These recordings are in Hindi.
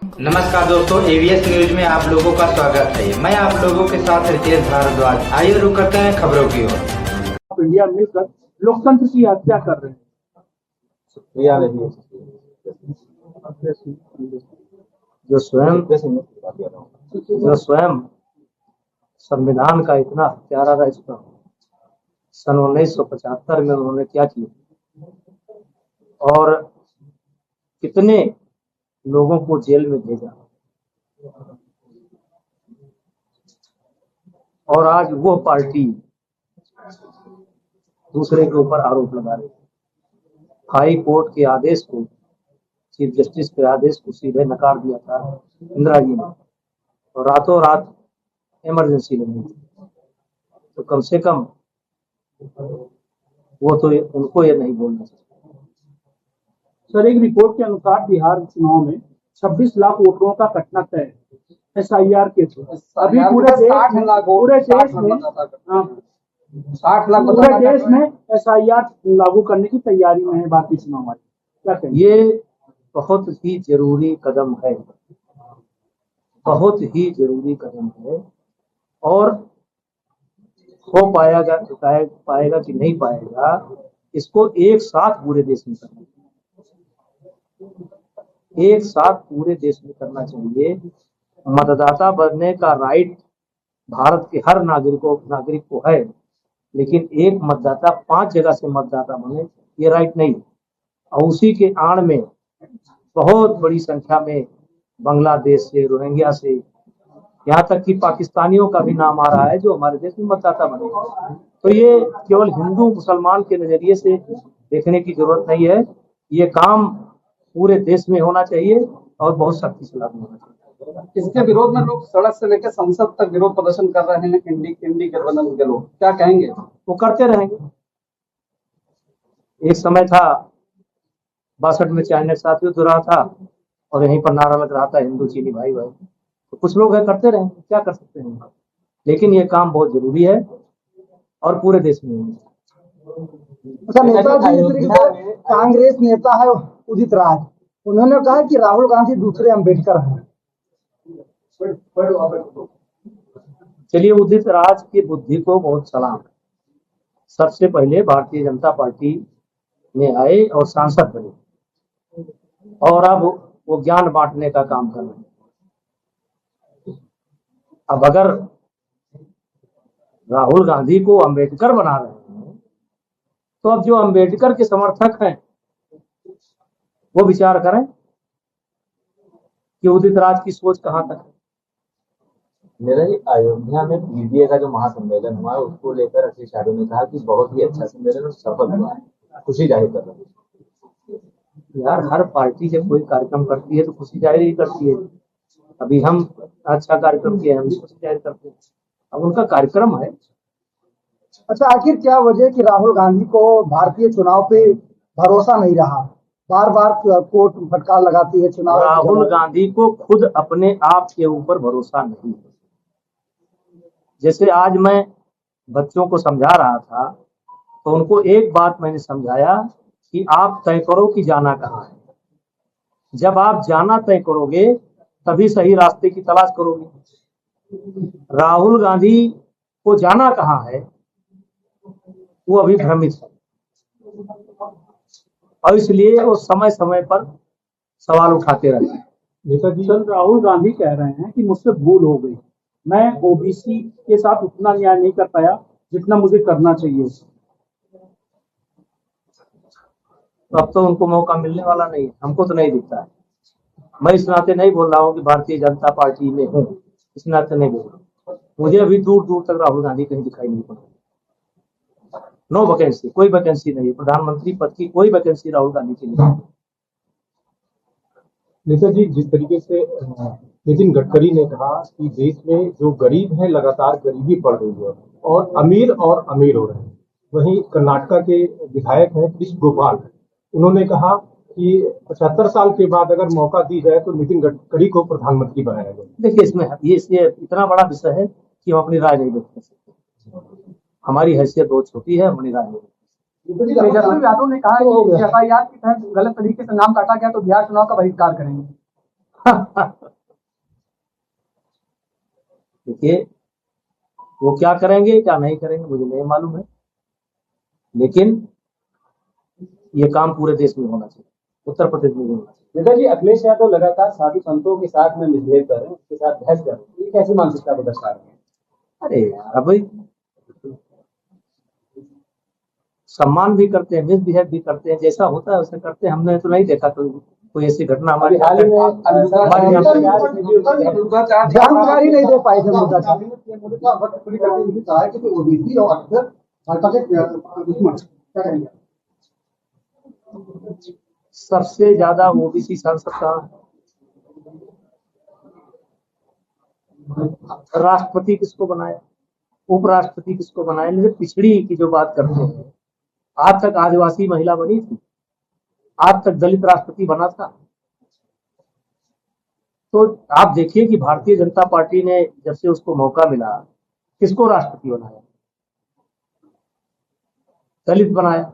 नमस्कार दोस्तों, एवीएस न्यूज में आप लोगों का स्वागत है। मैं आप लोगों के साथ रितेश भारद्वाज। आइए रुक करते हैं खबरों की ओर। इंडिया मिलकर लोकतंत्र की हत्या कर रहे हैं। जो स्वयं संविधान का इतना प्यारा था, इस पर सन 1975 में उन्होंने क्या किया और कितने लोगों को जेल में भेजा, और आज वो पार्टी दूसरे के ऊपर आरोप लगा रही। हाई कोर्ट के आदेश को, चीफ जस्टिस के आदेश को सीधे नकार दिया था इंदिरा जी ने, और रातों रात इमरजेंसी लगी थी। तो कम से कम वो तो उनको ये नहीं बोलना चाहिए। सर, एक रिपोर्ट के अनुसार बिहार चुनाव में 26 लाख वोटरों का कटना तय है SIR के थ्रू। अभी पूरे देश में SIR लागू करने की तैयारी में है भारतीय चुनाव आयोग। क्या कहेंगे? ये बहुत ही जरूरी कदम है, बहुत ही जरूरी कदम है, और हो पाएगा कि नहीं पाएगा, इसको एक साथ पूरे देश में करना चाहिए। एक साथ पूरे देश में करना चाहिए। मतदाता बनने का राइट भारत के हर नागरिक को है, लेकिन एक मतदाता 5 जगह से मतदाता बने, ये राइट नहीं। और उसी के आड़ में बहुत बड़ी संख्या में बांग्लादेश से, रोहिंग्या से, यहाँ तक कि पाकिस्तानियों का भी नाम आ रहा है जो हमारे देश में मतदाता बने। तो ये केवल हिंदू मुसलमान के नजरिए से देखने की जरूरत नहीं है। ये काम पूरे देश में होना चाहिए और बहुत सख्ती से लागू होना चाहिए। इसके विरोध में लोग सड़क से लेकर संसद तक विरोध प्रदर्शन कर रहे हैं। इंडी गठबंधन के लोग क्या कहेंगे? वो करते रहेंगे। एक समय था 62 में चाइना साथ युद्ध रहा था और यहीं पर नारा लग रहा था हिंदू चीनी भाई भाई। तो कुछ लोग है करते रहेंगे, क्या कर सकते हैं। लेकिन ये काम बहुत जरूरी है और पूरे देश में होना चाहिए। कांग्रेस नेता है उदित राज, उन्होंने कहा कि राहुल गांधी दूसरे अंबेडकर हैं। चलिए, उदित राज की बुद्धि को बहुत सलाम। सबसे पहले भारतीय जनता पार्टी में आए और सांसद बने, और अब वो ज्ञान बांटने का काम कर रहे हैं। अब अगर राहुल गांधी को अंबेडकर बना रहे हैं, तो अब जो अंबेडकर के समर्थक हैं वो विचार करें कि उदित राज की सोच कहां तक है। मेरा ही अयोध्या में पीडीए का जो महासम्मेलन हुआ है, उसको लेकर अखिलेश यादव ने कहा कि बहुत ही अच्छा सम्मेलन और सफल हुआ है, खुशी जाहिर कर रहे हैं। यार, हर पार्टी जब कोई कार्यक्रम करती है तो खुशी जाहिर ही करती है। अभी हम अच्छा कार्यक्रम किए, हम भी खुशी जाहिर करते हैं। अब उनका कार्यक्रम है। अच्छा, आखिर क्या वजह कि राहुल गांधी को भारतीय चुनाव पे भरोसा नहीं रहा? बार बार कोर्ट फटकार लगाती है चुनाव। राहुल गांधी को खुद अपने आप के ऊपर भरोसा नहीं है। जैसे आज मैं बच्चों को समझा रहा था, तो उनको एक बात मैंने समझाया कि आप तय करो कि जाना कहाँ है। जब आप जाना तय करोगे तभी सही रास्ते की तलाश करोगे। राहुल गांधी को जाना कहाँ है, वो अभी भ्रमित है, और इसलिए वो समय समय पर सवाल उठाते रहते हैं। सर, राहुल गांधी कह रहे हैं कि मुझसे भूल हो गई, मैं OBC के साथ उतना न्याय नहीं कर पाया जितना मुझे करना चाहिए। तो अब तो उनको मौका मिलने वाला नहीं, हमको तो नहीं दिखता है। मैं इस नाते नहीं बोल रहा हूँ कि भारतीय जनता पार्टी में हूँ, इस नाते नहीं बोल रहा। मुझे अभी दूर दूर तक राहुल गांधी कहीं दिखाई नहीं पड़ा। नो वैकेंसी, कोई वैकेंसी नहीं है। प्रधानमंत्री पद की कोई वैकेंसी राहुल गांधी की नहीं। नितिन जी, जिस तरीके से नितिन गडकरी ने कहा कि देश में जो गरीब है लगातार गरीबी बढ़ रही है और अमीर हो रहे हैं, वहीं कर्नाटका के विधायक हैं कृष्ण गोपाल, उन्होंने कहा कि 75 साल के बाद अगर मौका दी जाए तो नितिन गडकरी को प्रधानमंत्री बनाया जाए। देखिए, इसमें ये इतना बड़ा विषय है कि हम अपनी राय नहीं व्यक्त कर सकते। हमारी हैसियत बहुत छोटी है, अपनी राय नहीं। तेजस्वी यादव ने कहा कि FIR के तहत गलत तरीके से नाम काटा गया तो बिहार चुनाव का बहिष्कार करेंगे। देखिए, वो क्या करेंगे क्या नहीं करेंगे मुझे नहीं मालूम है, लेकिन ये काम पूरे देश में होना चाहिए, उत्तर प्रदेश में भी होना चाहिए। नेताजी, अखिलेश यादव लगातार साधु संतों के साथ में मिसबिहेव कर रहे हैं, उसके साथ बहस कर रहे हैं, ये कैसी मानसिकता को दर्शा रहे हैं? अरे यार, अब भाई सम्मान भी करते हैं, मिसबिहेव भी करते हैं, जैसा होता है वैसे करते हैं। हमने तो नहीं देखा कोई ऐसी घटना हमारे हाल ही में हमारे यहाँ पे। जानकारी नहीं दे पाए थे मुद्दा का। सबसे ज्यादा ओबीसी सांसद का राष्ट्रपति किसको बनाया, उपराष्ट्रपति किसको बनाया? जैसे पिछड़ी की जो बात करते हैं, आज तक आदिवासी महिला बनी थी, आज तक दलित राष्ट्रपति बना था। तो आप देखिए कि भारतीय जनता पार्टी ने जब से उसको मौका मिला, किसको राष्ट्रपति बनाया? दलित बनाया।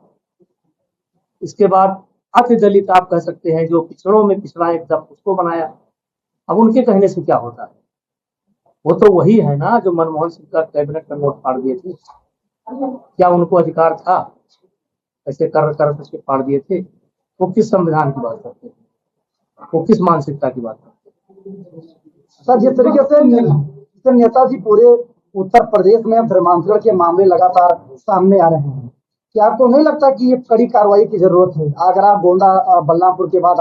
इसके बाद अति दलित आप कह सकते हैं, जो पिछड़ों में पिछड़ा एकदम, उसको बनाया। अब उनके कहने से क्या होता है? वो तो वही है ना जो मनमोहन सिंह का कैबिनेट का नोट फाड़ दिए थे। क्या उनको अधिकार था ऐसे कर करके फाड़ दिए थे? वो किस संविधान की बात करते हैं? वो किस मानसिकता की बात करते हैं? सर, जिस तरीके से नेताजी पूरे उत्तर प्रदेश में धर्मांतरण के मामले लगातार सामने आ रहे हैं, क्या आपको नहीं लगता कि ये कड़ी कार्रवाई की जरूरत है? अगर आप गोंडा बलरामपुर के बाद